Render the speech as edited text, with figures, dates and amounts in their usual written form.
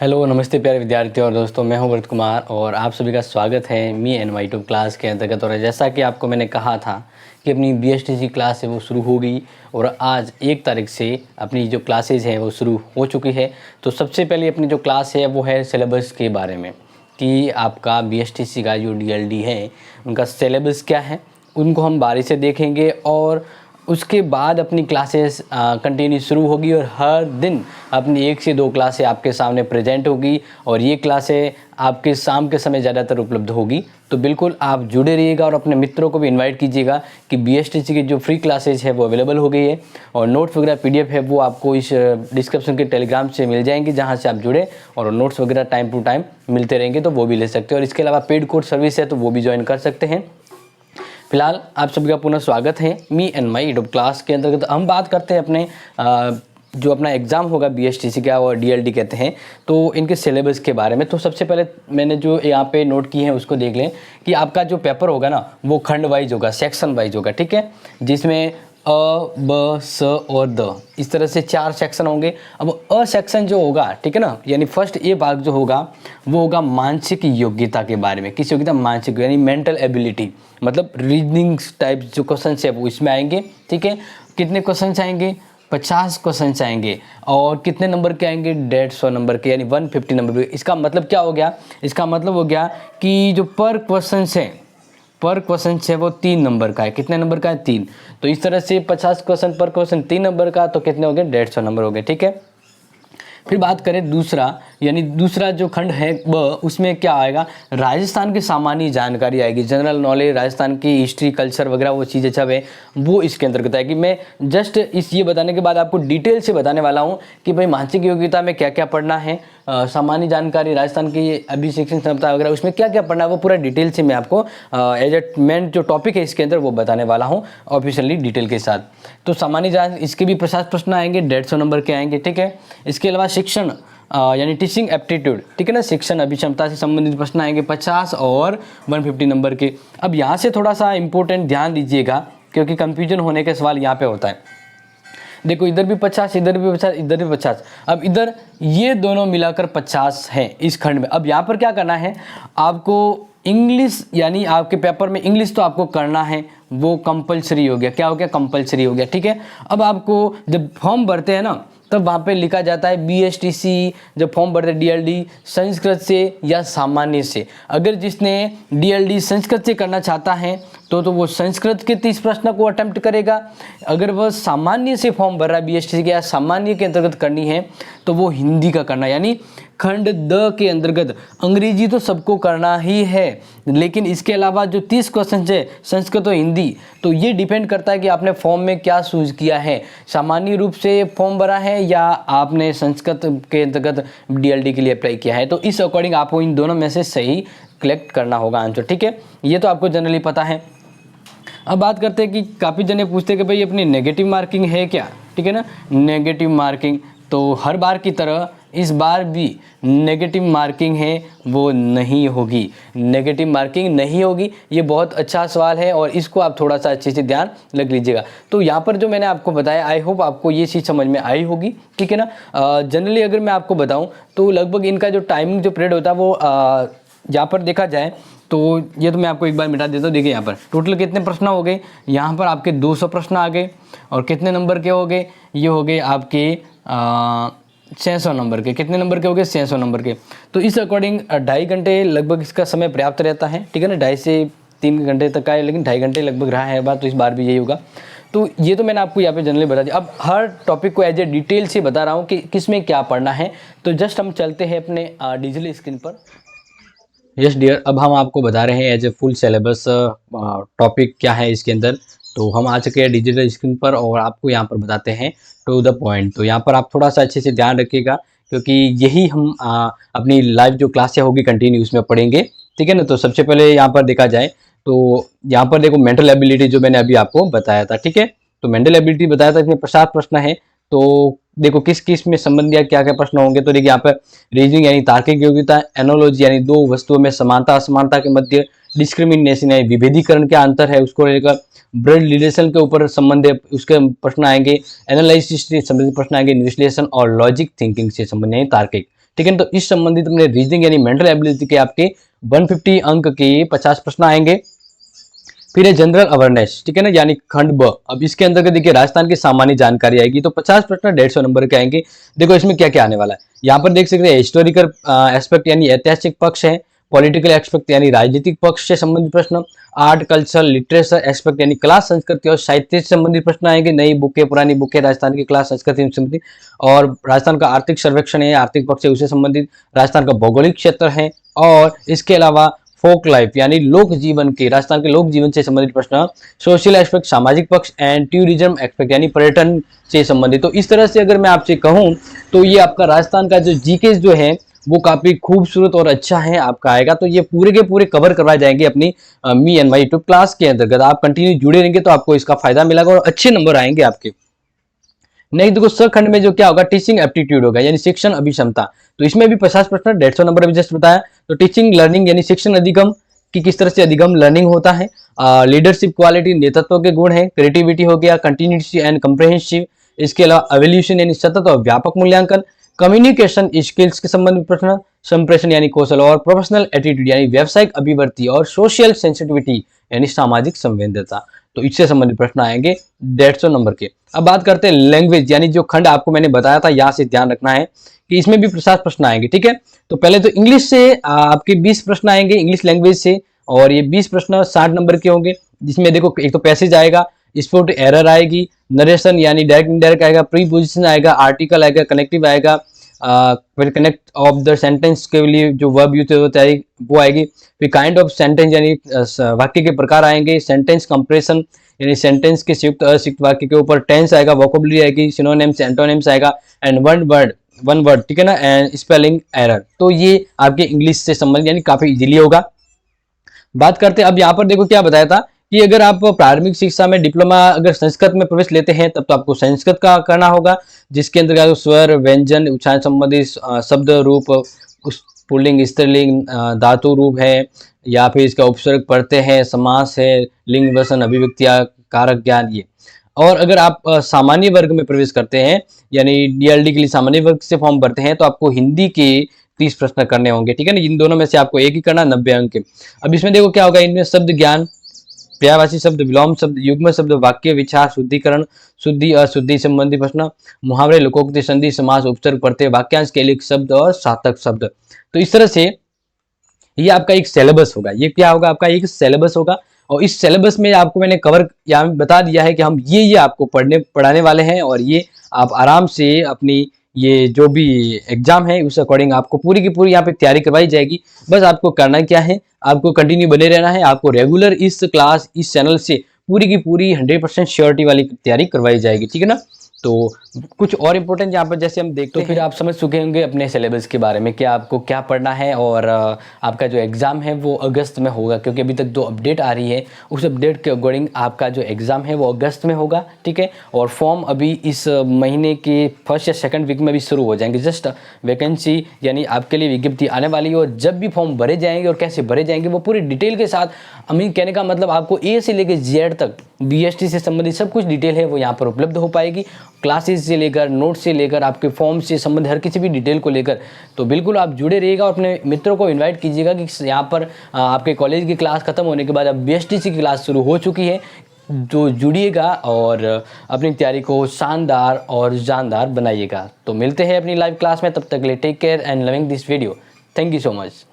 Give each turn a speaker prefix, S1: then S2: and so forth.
S1: Hello नमस्ते प्यारे विद्यार्थियों और दोस्तों, मैं हूं व्रत कुमार और आप सभी का स्वागत है मी एन वाई ट्यूब क्लास के अंतर्गत। और जैसा कि आपको मैंने कहा था कि अपनी BSTC क्लास है वो शुरू हो गई और आज 1 तारीख से अपनी जो क्लासेज हैं वो शुरू हो चुकी है। तो सबसे पहले अपनी जो क्लास है वो है सिलेबस के बारे में कि आपका BSTC का जो DLD है उनका सिलेबस क्या है, उनको हम बारी से देखेंगे और उसके बाद अपनी क्लासेस कंटिन्यू शुरू होगी और हर दिन अपनी 1 से 2 क्लासें आपके सामने प्रेजेंट होगी और ये क्लासें आपके शाम के समय ज़्यादातर उपलब्ध होगी। तो बिल्कुल आप जुड़े रहिएगा और अपने मित्रों को भी इनवाइट कीजिएगा कि BSTC की जो फ्री क्लासेज है वो अवेलेबल हो गई है और नोट्स वगैरह PDF है वो आपको इस डिस्क्रिप्शन के टेलीग्राम से मिल जाएंगे, जहाँ से आप जुड़े और नोट्स वगैरह टाइम टू टाइम मिलते रहेंगे तो वो भी ले सकते हैं। और इसके अलावा पेड कोर्स सर्विस है तो वो भी ज्वाइन कर सकते हैं। फिलहाल आप सभी का पुनः स्वागत है me and my YouTube class के अंतर्गत। हम बात करते हैं अपने जो अपना एग्ज़ाम होगा BSTC का और DLD कहते हैं, तो इनके सिलेबस के बारे में। तो सबसे पहले मैंने जो यहाँ पे नोट की है उसको देख लें कि आपका जो पेपर होगा ना वो खंड वाइज होगा, सेक्शन वाइज होगा, ठीक है, जिसमें अ, ब, स और द, इस तरह से 4 सेक्शन होंगे। अब अ सेक्शन जो होगा, ठीक है ना, यानी फर्स्ट ए भाग जो होगा वो होगा मानसिक योग्यता के बारे में। किस योग्यता? मानसिक, यानी मेंटल एबिलिटी, मतलब रीजनिंग टाइप जो क्वेश्चन है वो इसमें आएंगे, ठीक है। कितने क्वेश्चन आएंगे? 50 क्वेश्चन आएंगे और कितने नंबर के आएंगे? 150 नंबर के, यानी 150 नंबर के। इसका मतलब क्या हो गया? इसका मतलब हो गया कि जो पर क्वेश्चन है वो 3 नंबर का है। कितने नंबर का है? 3। तो इस तरह से 50 क्वेश्चन पर क्वेश्चन 3 नंबर का, तो कितने हो गए? 150 नंबर हो गए, ठीक है। फिर बात करें दूसरा, यानी दूसरा जो खंड है ब, उसमें क्या आएगा? राजस्थान की सामान्य जानकारी आएगी, जनरल नॉलेज, राजस्थान की हिस्ट्री, कल्चर वगैरह वो चीज़ें सब है वो इसके अंतर्गत आएगी। मैं जस्ट ये बताने के बाद आपको डिटेल से बताने वाला हूँ कि भाई मानसिक योग्यता में क्या क्या पढ़ना है, सामान्य जानकारी, राजस्थान की अभिशिक्षण क्षमता वगैरह उसमें क्या क्या पढ़ना है वो पूरा डिटेल से मैं आपको एज ए मेन जो टॉपिक है इसके अंदर वो बताने वाला हूँ ऑफिशियली डिटेल के साथ। तो सामान्य जान इसके भी 50 प्रश्न आएंगे, 150 नंबर के आएंगे, ठीक है। इसके अलावा शिक्षण यानी टीचिंग एप्टीट्यूड, ठीक है ना, शिक्षण अभिक्षमता से संबंधित प्रश्न आएंगे 50 और 150 नंबर के। अब यहाँ से थोड़ा सा इंपॉर्टेंट ध्यान दीजिएगा क्योंकि कंफ्यूजन होने के सवाल यहाँ पे होता है। देखो इधर भी 50, इधर भी 50, इधर भी 50। अब इधर ये दोनों मिलाकर 50 हैं इस खंड में। अब यहाँ पर क्या करना है आपको? इंग्लिश, यानी आपके पेपर में इंग्लिश तो आपको करना है, वो कंपलसरी हो गया। क्या हो गया? कंपलसरी हो गया, ठीक है। अब आपको जब फॉर्म भरते हैं ना तब वहाँ पे लिखा जाता है BSTC, जब फॉर्म भरते DLD संस्कृत से या सामान्य से। अगर जिसने DLD संस्कृत से करना चाहता है तो वो संस्कृत के 30 प्रश्न को अटेम्प्ट करेगा। अगर वह सामान्य से फॉर्म भर रहा है BSTC के या सामान्य के अंतर्गत करनी है तो वो हिंदी का करना, यानी खंड द के अंतर्गत अंग्रेजी तो सबको करना ही है, लेकिन इसके अलावा जो 30 क्वेश्चन है संस्कृत और हिंदी, तो ये डिपेंड करता है कि आपने फॉर्म में क्या चूज किया है, सामान्य रूप से फॉर्म भरा है या आपने संस्कृत के अंतर्गत DLD के लिए अप्लाई किया है। तो इस अकॉर्डिंग आपको इन दोनों में से सही कलेक्ट करना होगा आंसर, ठीक है। ये तो आपको जनरली पता है। अब बात करते हैं कि काफ़ी जने पूछते हैं कि भाई अपनी नेगेटिव मार्किंग है क्या, ठीक है ना, नेगेटिव मार्किंग। तो हर बार की तरह इस बार भी नेगेटिव मार्किंग है वो नहीं होगी, नेगेटिव मार्किंग नहीं होगी। ये बहुत अच्छा सवाल है और इसको आप थोड़ा सा अच्छे से ध्यान रख लीजिएगा। तो यहाँ पर जो मैंने आपको बताया, आई होप आपको ये चीज़ समझ में आई होगी, ठीक है ना। जनरली अगर मैं आपको बताऊँ तो लगभग इनका जो टाइमिंग जो पीरियड होता है वो यहाँ पर देखा जाए तो ये तो मैं आपको एक बार मिटा देता हूँ। देखिए यहाँ पर टोटल कितने प्रश्न हो गए, यहाँ पर आपके 200 प्रश्न आ गए और कितने नंबर के हो गए? ये हो गए आपके 600 नंबर के। कितने नंबर के हो गए? 600 नंबर के। तो इस अकॉर्डिंग 2.5 घंटे लगभग इसका समय पर्याप्त रहता है, ठीक है ना। 2.5 से 3 घंटे तक का है, लेकिन 2.5 घंटे लगभग रहा है बात, तो इस बार भी यही होगा। तो ये तो मैंने आपको यहाँ पे जनरली बता दिया। अब हर टॉपिक को एज ए डिटेल से बता रहा हूँ कि किसमें क्या पढ़ना है। तो जस्ट हम चलते हैं अपने डिजिटल स्क्रीन पर। यस डियर, अब हम आपको बता रहे हैं as a full syllabus topic क्या है इसके अंदर। तो हम आ चुके हैं डिजिटल स्क्रीन पर और आपको यहाँ पर बताते हैं टू द पॉइंट। तो यहाँ पर आप थोड़ा सा अच्छे से ध्यान रखिएगा क्योंकि यही हम अपनी लाइव जो क्लासें होगी कंटिन्यू उसमें पढ़ेंगे, ठीक है ना। तो सबसे पहले यहाँ पर देखा जाए तो यहाँ पर देखो मेंटल एबिलिटी जो मैंने अभी आपको बताया था, ठीक है। तो मेंटल एबिलिटी बताया था, इसमें 50 प्रश्न है। तो देखो किस किस में संबंध या क्या क्या प्रश्न होंगे। तो देखिए यहाँ पर रीजनिंग यानी तार्किक योग्यता, एनोलॉजी यानी दो वस्तुओं में समानता असमानता के मध्य, डिस्क्रिमिनेशन यानी विभेदीकरण क्या अंतर है उसको लेकर, ब्लड रिलेशन के ऊपर संबंध है उसके प्रश्न आएंगे, एनालिसिस से संबंधित प्रश्न आएंगे, विश्लेषण और लॉजिक थिंकिंग से संबंधित यानी तार्किक। ठीक है। तो इस संबंधित अपने रीजनिंग यानी मेंटल एबिलिटी के आपके 150 अंक के 50 प्रश्न आएंगे। फिर है जनरल अवेयरनेस, ठीक है ना, यानी खंड ब। अब इसके अंतर्गत देखिए राजस्थान की सामान्य जानकारी आएगी, तो 50 प्रश्न 150 नंबर के आएंगे। देखो इसमें क्या क्या आने वाला है, यहाँ पर देख सकते हैं हिस्टोरिकल एस्पेक्ट यानी ऐतिहासिक पक्ष है, पॉलिटिकल एस्पेक्ट यानी राजनीतिक पक्ष से संबंधित प्रश्न, आर्ट कल्चर लिटरेचर एस्पेक्ट यानी कला संस्कृति और साहित्य से संबंधित प्रश्न आएंगे, नई बुकें पुरानी बुकें राजस्थान की कला संस्कृति से संबंधित, और राजस्थान का आर्थिक सर्वेक्षण है, आर्थिक पक्ष है उससे संबंधित, राजस्थान का भौगोलिक क्षेत्र है, और इसके अलावा फोक लाइफ यानी लोक जीवन के, राजस्थान के लोक जीवन से संबंधित प्रश्न, सोशल एस्पेक्ट सामाजिक पक्ष, एंड टूरिज्म एस्पेक्ट यानी पर्यटन से संबंधित। तो इस तरह से अगर मैं आपसे कहूं तो ये आपका राजस्थान का जो जीके जो है वो काफी खूबसूरत और अच्छा है आपका आएगा। तो ये पूरे के पूरे कवर करवाए जाएंगे अपनी me and my YouTube class के अंतर्गत। आप कंटिन्यू जुड़े रहेंगे तो आपको इसका फायदा मिलेगा और अच्छे नंबर आएंगे आपके। नेक्स्ट देखो स खंड में जो क्या होगा, टीचिंग एप्टीट्यूड होगा यानी शिक्षण अभिक्षमता। तो इसमें भी 50 प्रश्न 150 नंबर अभी जस्ट बताया। तो टीचिंग लर्निंग यानी शिक्षण अधिगम कि किस तरह से अधिगम लर्निंग होता है, लीडरशिप क्वालिटी नेतृत्व के गुण है, क्रिएटिविटी हो गया, कंटिन्यूटी एंड कंप्रहेंसिव, इसके अलावा एवोल्यूशन यानी सतत और व्यापक मूल्यांकन, कम्युनिकेशन स्किल्स के संबंधित प्रश्न, संप्रेषण यानी कौशल, और प्रोफेशनल एटीट्यूड यानी व्यावसायिक अभिवृत्ति, और सोशल सेंसिटिविटी यानी सामाजिक संवेदनता। तो इससे संबंधित प्रश्न आएंगे 150 नंबर के। अब बात करते हैं लैंग्वेज यानी जो खंड आपको मैंने बताया था, यहाँ से ध्यान रखना है कि इसमें भी 50 प्रश्न आएंगे, ठीक है। तो पहले तो इंग्लिश से आपके 20 प्रश्न आएंगे इंग्लिश लैंग्वेज से, और ये 20 प्रश्न 60 नंबर के होंगे, जिसमें देखो एक तो पैसेज आएगा, स्पोर्ट एरर आएगी, नरेशन यानी डायरेक्ट इनडायरेक्ट आएगा, प्रीपोजिशन आएगा, आर्टिकल आएगा, कनेक्टिव आएगा, फिर कनेक्ट ऑफ द सेंटेंस के लिए जो वर्ब यूज होता है वो आएगी, फिर काइंड ऑफ सेंटेंस यानी वाक्य के प्रकार आएंगे, सेंटेंस कंप्रेशन यानी सेंटेंस के संयुक्त असिक्त वाक्य के ऊपर टेंस आएगा, वोकेबुलरी आएगी, सिनोनिम्स एंटोनिम्स आएगा, एंड वन वर्ड, ठीक है ना, एंड स्पेलिंग एरर। तो ये आपके इंग्लिश से संबंधित यानी काफी इजीली होगा। बात करते हैं अब यहाँ पर देखो क्या बताया था कि अगर आप प्रारंभिक शिक्षा में डिप्लोमा अगर संस्कृत में प्रवेश लेते हैं तब तो आपको संस्कृत का करना होगा, जिसके अंतर्गत स्वर व्यंजन उच्चारण संबंधी शब्द रूप, पुल्लिंग स्त्रीलिंग धातु रूप है, या फिर इसका उपसर्ग पढ़ते हैं, समास है, लिंग वचन अभिव्यक्तियां कारक ज्ञान ये। और अगर आप सामान्य वर्ग में प्रवेश करते हैं यानी डीएलडी के लिए सामान्य वर्ग से फॉर्म भरते हैं तो आपको हिंदी के 30 प्रश्न करने होंगे, ठीक है ना। इन दोनों में से आपको एक ही करना, 90 अंक के। अब इसमें देखो क्या होगा, इनमें शब्द ज्ञान, पर्यायवाची शब्द, विलोम शब्द, युग्म शब्द, वाक्य विचार, शुद्धिकरण, शुद्धि अशुद्धि संबंधी प्रश्न, मुहावरे, लोकोक्ति, संधि, समास, उपसर्ग, प्रत्यय, वाक्यांश के लिए शब्द और सार्थक शब्द। तो इस तरह से ये आपका एक सिलेबस होगा। ये क्या होगा, आपका एक सिलेबस होगा, और इस सिलेबस में आपको मैंने कवर यहाँ बता दिया है कि हम ये आपको पढ़ाने वाले हैं, और ये आप आराम से अपनी ये जो भी एग्जाम है उस अकॉर्डिंग आपको पूरी की पूरी यहाँ पे तैयारी करवाई जाएगी। बस आपको करना क्या है, आपको कंटिन्यू बने रहना है, आपको रेगुलर इस क्लास इस चैनल से पूरी की पूरी 100% श्योरिटी वाली तैयारी करवाई जाएगी, ठीक है ना। तो कुछ और इम्पोर्टेंट यहाँ पर जैसे हम देखते हैं, तो फिर आप समझ चुके होंगे अपने सिलेबस के बारे में कि आपको क्या पढ़ना है, और आपका जो एग्ज़ाम है वो अगस्त में होगा, क्योंकि अभी तक जो अपडेट आ रही है उस अपडेट के अकॉर्डिंग आपका जो एग्ज़ाम है वो अगस्त में होगा, ठीक है। और फॉर्म अभी इस महीने के फर्स्ट या सेकंड वीक में भी शुरू हो जाएंगे। जस्ट वैकेंसी यानी आपके लिए विज्ञप्ति आने वाली है, और जब भी फॉर्म भरे जाएंगे और कैसे भरे जाएंगे वो पूरी डिटेल के साथ, अमीन कहने का मतलब आपको ए से लेकर जेड तक बीएसटी से संबंधित सब कुछ डिटेल है वो यहाँ पर उपलब्ध हो पाएगी। क्लासेस से लेकर नोट से लेकर आपके फॉर्म से संबंधित हर किसी भी डिटेल को लेकर। तो बिल्कुल आप जुड़े रहिएगा और अपने मित्रों को इनवाइट कीजिएगा कि यहाँ पर आपके कॉलेज की क्लास खत्म होने के बाद अब बीएसटीसी की क्लास शुरू हो चुकी है। तो जुड़िएगा और अपनी तैयारी को शानदार और जानदार बनाइएगा। तो मिलते हैं अपनी लाइव क्लास में, तब तक के लिए take care and loving this video. Thank you so much.